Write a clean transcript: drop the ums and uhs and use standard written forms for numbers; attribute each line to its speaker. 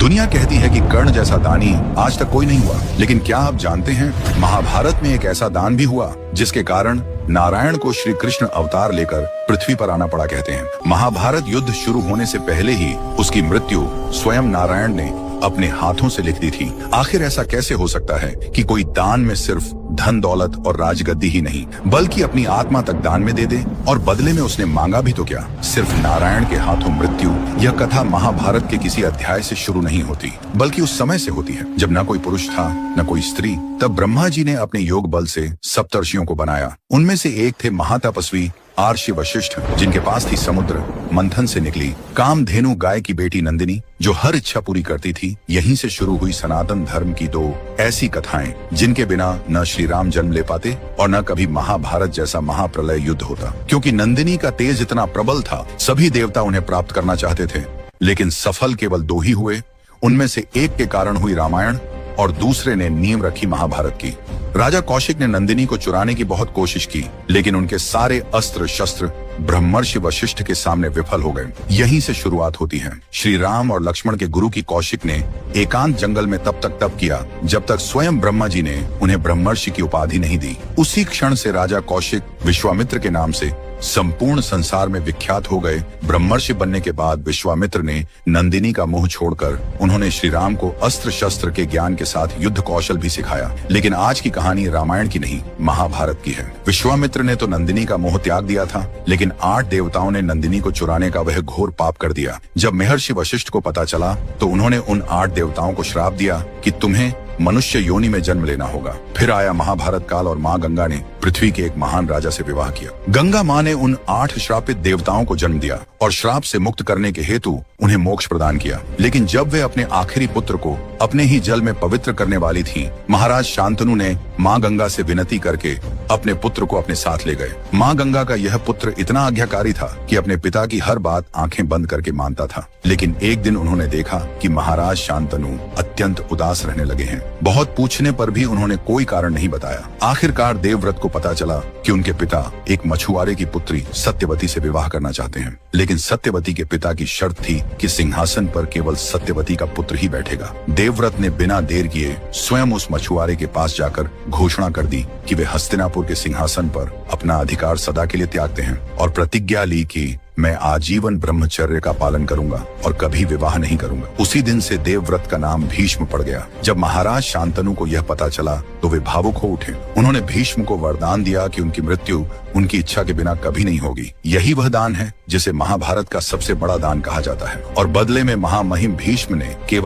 Speaker 1: दुनिया कहती है कि कर्ण जैसा दानी आज तक कोई नहीं हुआ, लेकिन क्या आप जानते हैं महाभारत में एक ऐसा दान भी हुआ जिसके कारण नारायण को श्री कृष्ण अवतार लेकर पृथ्वी पर आना पड़ा। कहते हैं महाभारत युद्ध शुरू होने से पहले ही उसकी मृत्यु स्वयं नारायण ने अपने हाथों से लिख दी थी। आखिर ऐसा कैसे हो सकता है कि कोई दान में सिर्फ धन दौलत और राजगद्दी ही नहीं बल्कि अपनी आत्मा तक दान में दे दे, और बदले में उसने मांगा भी तो क्या, सिर्फ नारायण के हाथों मृत्यु। यह कथा महाभारत के किसी अध्याय से शुरू नहीं होती बल्कि उस समय से होती है जब न कोई पुरुष था न कोई स्त्री। तब ब्रह्मा जी ने अपने योग बल से सप्तर्षियों को बनाया। उनमें से एक थे महातपस्वी आर्षि वशिष्ठ, जिनके पास थी समुद्र मंथन से निकली कामधेनु गाय की बेटी नंदिनी, जो हर इच्छा पूरी करती थी। यहीं से शुरू हुई सनातन धर्म की दो ऐसी कथाएं जिनके बिना न श्री राम जन्म ले पाते और न कभी महाभारत जैसा महाप्रलय युद्ध होता। क्योंकि नंदिनी का तेज इतना प्रबल था, सभी देवता उन्हें प्राप्त करना चाहते थे, लेकिन सफल केवल दो ही हुए। उनमें से एक के कारण हुई रामायण और दूसरे ने नींव रखी महाभारत की। राजा कौशिक ने नंदिनी को चुराने की बहुत कोशिश की, लेकिन उनके सारे अस्त्र शस्त्र ब्रह्मर्षि वशिष्ठ के सामने विफल हो गए। यहीं से शुरुआत होती है। श्री राम और लक्ष्मण के गुरु की कौशिक ने एकांत जंगल में तब तक तप किया जब तक स्वयं ब्रह्मा जी ने उन्हें ब्रह्मर्षि की उपाधि नहीं दी। उसी क्षण से राजा कौशिक विश्वामित्र के नाम से संपूर्ण संसार में विख्यात हो गए। ब्रह्मर्षि बनने के बाद विश्वामित्र ने नंदिनी का मुंह छोड़कर उन्होंने श्री राम को अस्त्र शस्त्र के ज्ञान के साथ युद्ध कौशल भी सिखाया। लेकिन आज की कहानी रामायण की नहीं, महाभारत की है। विश्वामित्र ने तो नंदिनी का मोह त्याग दिया था, लेकिन 8 देवताओं ने नंदिनी को चुराने का वह घोर पाप कर दिया। जब महर्षि वशिष्ठ को पता चला तो उन्होंने उन 8 देवताओं को श्राप दिया कि तुम्हें मनुष्य योनि में जन्म लेना होगा। फिर आया महाभारत काल और माँ गंगा ने पृथ्वी के एक महान राजा से विवाह किया। गंगा माँ ने उन 8 श्रापित देवताओं को जन्म दिया और श्राप से मुक्त करने के हेतु उन्हें मोक्ष प्रदान किया। लेकिन जब वे अपने आखिरी पुत्र को अपने ही जल में पवित्र करने वाली थी, महाराज शांतनु ने माँ गंगा से विनती करके अपने पुत्र को अपने साथ ले गए। माँ गंगा का यह पुत्र इतना आज्ञाकारी था कि अपने पिता की हर बात आंखें बंद करके मानता था। लेकिन एक दिन उन्होंने देखा कि महाराज शांतनु अत्यंत उदास रहने लगे हैं। बहुत पूछने पर भी उन्होंने कोई कारण नहीं बताया। आखिरकार देवव्रत को पता चला कि उनके पिता एक मछुआरे की पुत्री सत्यवती से विवाह करना चाहते हैं, लेकिन सत्यवती के पिता की शर्त थी कि सिंहासन पर केवल सत्यवती का पुत्र ही बैठेगा। देवव्रत ने बिना देर किए स्वयं उस मछुआरे के पास जाकर घोषणा कर दी कि वे हस्तिनापुर के सिंहासन पर अपना अधिकार सदा के लिए त्यागते हैं, और प्रतिज्ञा ली कि मैं आजीवन ब्रह्मचर्य का पालन करूंगा और कभी विवाह नहीं करूंगा। उसी दिन से देवव्रत का नाम भीष्म पड़ गया। जब महाराज शांतनु को यह पता चला तो वे भावुक हो उठे। उन्होंने भीष्म को वरदान दिया कि उनकी मृत्यु उनकी इच्छा के बिना कभी नहीं होगी। यही वह दान है जिसे महाभारत का सबसे बड़ा दान कहा जाता है, और बदले में महामहिम भीष्म ने केवल